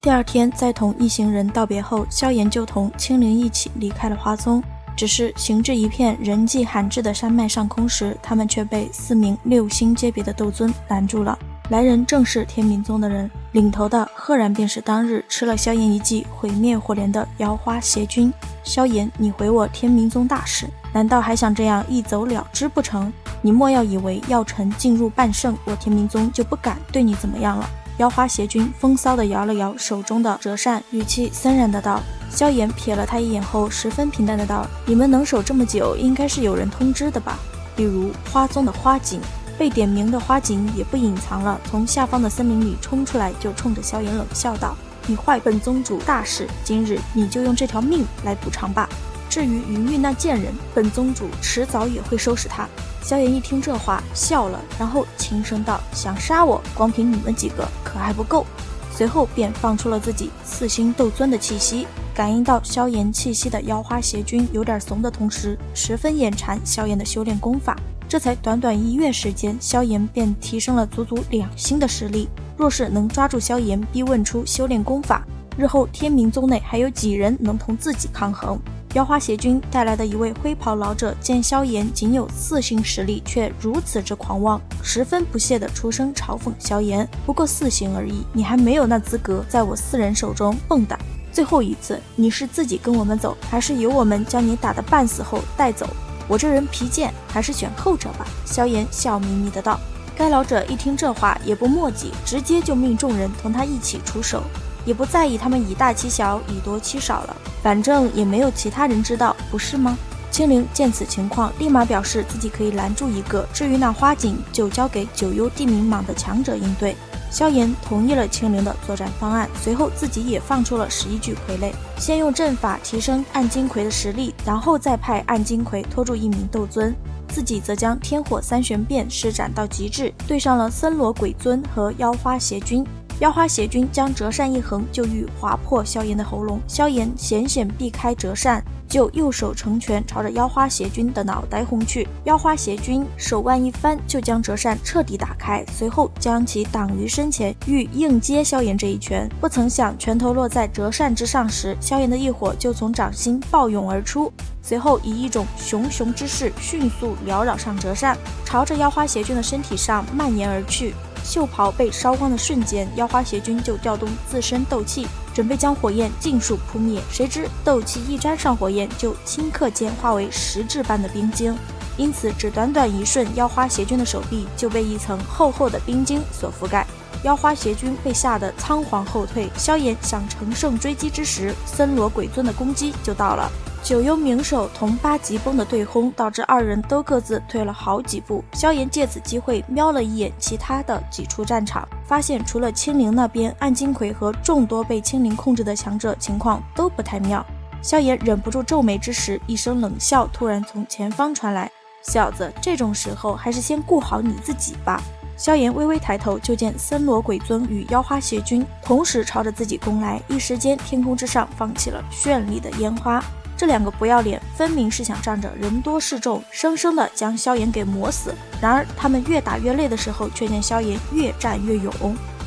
第二天，在同一行人道别后，萧炎就同青灵一起离开了花宗。只是行至一片人迹罕至的山脉上空时，他们却被4名6星阶别的斗尊拦住了。来人正是天冥宗的人，领头的赫然便是当日吃了萧炎一记毁灭火莲的妖花邪君。萧炎，你毁我天冥宗大事，难道还想这样一走了之不成？你莫要以为药尘进入半圣，我天冥宗就不敢对你怎么样了。妖花邪君风骚地摇了摇手中的折扇，语气森然的道。萧炎瞥了他一眼后，十分平淡的道：你们能守这么久，应该是有人通知的吧？比如花宗的花锦。被点名的花锦也不隐藏了，从下方的森林里冲出来，就冲着萧炎冷笑道：你坏本宗主大事，今日你就用这条命来补偿吧。至于云玉那贱人，本宗主迟早也会收拾他。萧炎一听这话笑了，然后轻声道：想杀我，光凭你们几个可还不够。随后便放出了自己4星斗尊的气息。感应到萧炎气息的妖花邪君有点怂的同时，十分眼馋萧炎的修炼功法。这才短短1月时间，萧炎便提升了足足2星的实力。若是能抓住萧炎，逼问出修炼功法，日后天冥宗内还有几人能同自己抗衡？妖花邪君带来的一位灰袍老者见萧炎仅有4星实力，却如此之狂妄，十分不屑地出声嘲讽萧炎：不过4星而已，你还没有那资格在我4人手中蹦跶。最后一次，你是自己跟我们走，还是由我们将你打得半死后带走？我这人皮贱，还是选后者吧。萧炎笑眯眯的道。该老者一听这话也不墨迹，直接就命众人同他一起出手，也不在意他们以大欺小，以多欺少了，反正也没有其他人知道，不是吗？青灵见此情况，立马表示自己可以拦住一个，至于那花锦就交给9幽地冥蟒的强者应对。萧炎同意了青灵的作战方案，随后自己也放出了11具傀儡，先用阵法提升暗金魁的实力，然后再派暗金魁拖住1名斗尊，自己则将天火3玄变施展到极致，对上了森罗鬼尊和妖花邪君。妖花邪君将折扇一横，就欲划破萧炎的喉咙。萧炎险险避开折扇，就右手成拳朝着妖花邪君的脑袋轰去。妖花邪君手腕一翻，就将折扇彻底打开，随后将其挡于身前，欲硬接萧炎这一拳。不曾想拳头落在折扇之上时，萧炎的异火就从掌心暴涌而出，随后以一种熊熊之势迅速缭绕上折扇，朝着妖花邪君的身体上蔓延而去。袖袍被烧光的瞬间，妖花邪君就调动自身斗气，准备将火焰尽数扑灭。谁知斗气一沾上火焰，就顷刻间化为实质般的冰晶。因此只短短一瞬，妖花邪君的手臂就被一层厚厚的冰晶所覆盖。妖花邪君被吓得仓皇后退。萧炎想乘胜追击之时，森罗鬼尊的攻击就到了。9幽冥手同8级崩的对轰，导致2人都各自退了好几步。萧炎借此机会瞄了一眼其他的几处战场，发现除了青灵那边，暗金魁和众多被青灵控制的强者情况都不太妙。萧炎忍不住皱眉之时，一声冷笑突然从前方传来：小子，这种时候还是先顾好你自己吧。萧炎微微抬头，就见森罗鬼尊与妖花邪君同时朝着自己攻来，一时间天空之上放起了绚丽的烟花。这2个不要脸分明是想仗着人多势众，生生的将萧炎给磨死。然而他们越打越累的时候，却见萧炎越战越勇，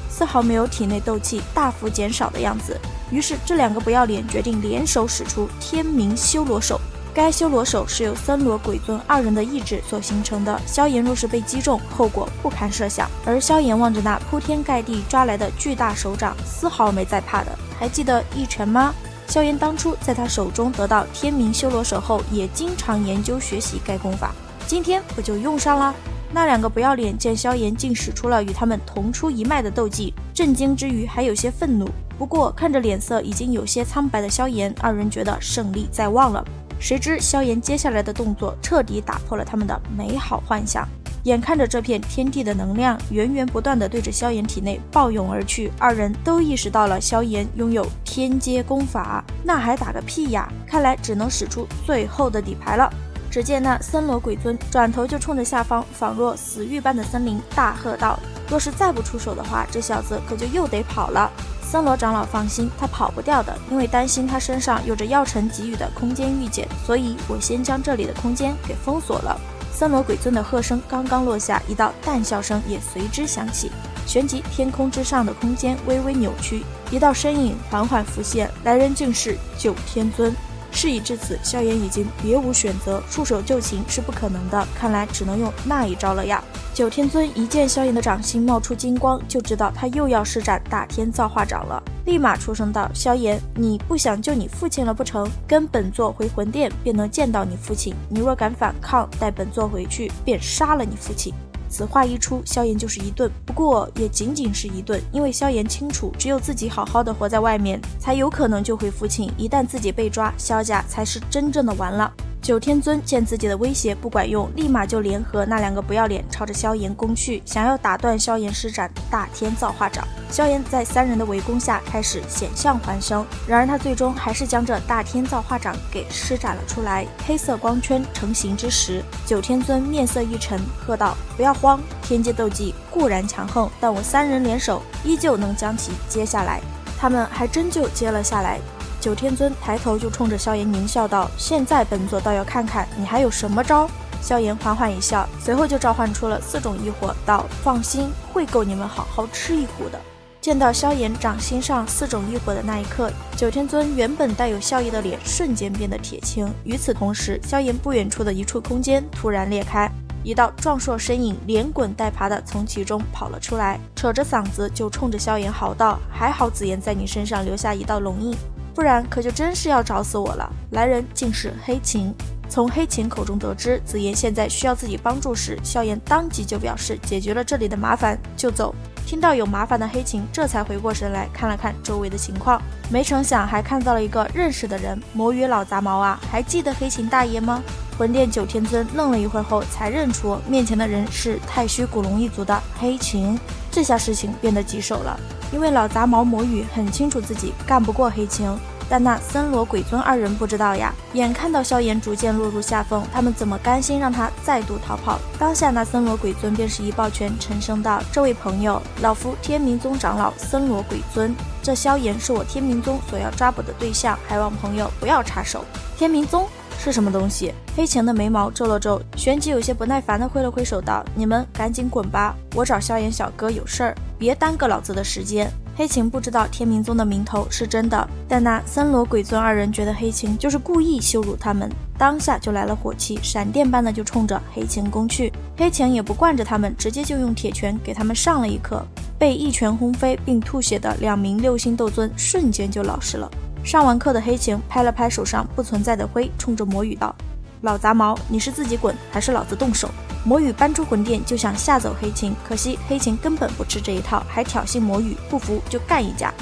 丝毫没有体内斗气大幅减少的样子。于是这2个不要脸决定联手使出天冥修罗手。该修罗手是由森罗鬼尊2人的意志所形成的，萧炎若是被击中，后果不堪设想。而萧炎望着那铺天盖地抓来的巨大手掌，丝毫没在怕的。还记得一拳吗？萧炎当初在他手中得到天冥修罗手后，也经常研究学习该功法，今天不就用上了？那2个不要脸见萧炎竟使出了与他们同出一脉的斗技，震惊之余还有些愤怒。不过看着脸色已经有些苍白的萧炎，2人觉得胜利在望了。谁知萧炎接下来的动作彻底打破了他们的美好幻想。眼看着这片天地的能量源源不断地对着萧炎体内暴涌而去，2人都意识到了萧炎拥有天阶功法，那还打个屁呀！看来只能使出最后的底牌了。只见那森罗鬼尊转头就冲着下方仿若死狱般的森林大喝道：若是再不出手的话，这小子可就又得跑了。森罗长老放心，他跑不掉的，因为担心他身上有着药尘给予的空间玉简，所以我先将这里的空间给封锁了。森罗鬼尊的喝声刚刚落下，一道淡笑声也随之响起。旋即天空之上的空间微微扭曲，一道身影缓缓浮现，来人竟是九天尊。事已至此，萧炎已经别无选择，束手就擒是不可能的，看来只能用那一招了呀。九天尊一见萧炎的掌心冒出金光，就知道他又要施展大天造化掌了，立马出声道：萧炎，你不想救你父亲了不成？跟本座回魂殿便能见到你父亲，你若敢反抗，带本座回去便杀了你父亲。此话一出，萧炎就是一顿，不过也仅仅是一顿，因为萧炎清楚，只有自己好好的活在外面，才有可能救回父亲，一旦自己被抓，萧家才是真正的完了。九天尊见自己的威胁不管用，立马就联合那两个不要脸朝着萧炎攻去，想要打断萧炎施展大天造化掌。萧炎在三人的围攻下开始险象环生，然而他最终还是将这大天造化掌给施展了出来。黑色光圈成型之时，九天尊面色一沉，喝道：不要慌，天阶斗技固然强横，但我三人联手依旧能将其接下来。他们还真就接了下来。九天尊抬头就冲着萧炎狞笑道：现在本座倒要看看你还有什么招。萧炎缓缓一笑，随后就召唤出了4种异火，道：放心，会够你们好好吃一壶的。见到萧炎掌心上4种异火的那一刻，九天尊原本带有笑意的脸瞬间变得铁青。与此同时，萧炎不远处的一处空间突然裂开，一道壮硕身影连滚带爬的从其中跑了出来，扯着嗓子就冲着萧炎嚎道：还好紫妍在你身上留下一道龙印，不然可就真是要找死我了。来人竟是黑琴。从黑琴口中得知紫妍现在需要自己帮助时，萧炎当即就表示解决了这里的麻烦就走。听到有麻烦的黑琴这才回过神来，看了看周围的情况，没成想还看到了一个认识的人。魔语老杂毛啊，还记得黑琴大爷吗？魂殿九天尊愣了一会儿后才认出面前的人是太虚古龙一族的黑琴。这下事情变得棘手了，因为老杂毛魔语很清楚自己干不过黑琴，但那森罗鬼尊二人不知道呀。眼看到萧炎逐渐落入下风，他们怎么甘心让他再度逃跑？当下那森罗鬼尊便是一抱拳，沉声道：这位朋友，老夫天明宗长老森罗鬼尊，这萧炎是我天明宗所要抓捕的对象，还望朋友不要插手。天明宗是什么东西？黑琴的眉毛皱了皱，旋即有些不耐烦地挥了挥手道：你们赶紧滚吧，我找萧炎小哥有事儿，别耽搁老子的时间。黑琴不知道天明宗的名头是真的，但那森罗鬼尊二人觉得黑琴就是故意羞辱他们，当下就来了火气，闪电般的就冲着黑琴攻去。黑琴也不惯着他们，直接就用铁拳给他们上了一课，被一拳轰飞并吐血的2名6星斗尊瞬间就老实了。上完课的黑琴拍了拍手上不存在的灰，冲着魔语道：老杂毛，你是自己滚还是老子动手？魔语搬出魂殿就想吓走黑琴，可惜黑琴根本不吃这一套，还挑衅魔语，不服就干一架。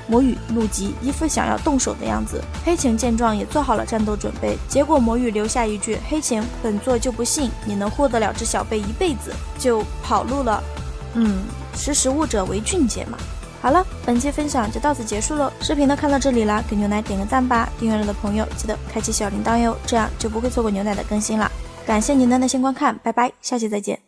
魔语怒极，一副想要动手的样子。黑琴见状也做好了战斗准备，结果魔语留下一句：黑琴，本座就不信你能护得了这小辈一辈子，就跑路了。识时务者为俊杰嘛。好了，本期分享就到此结束了。视频都看到这里了，给牛奶点个赞吧。订阅了的朋友记得开启小铃铛哟，这样就不会错过牛奶的更新了。感谢您的耐心观看，拜拜，下期再见。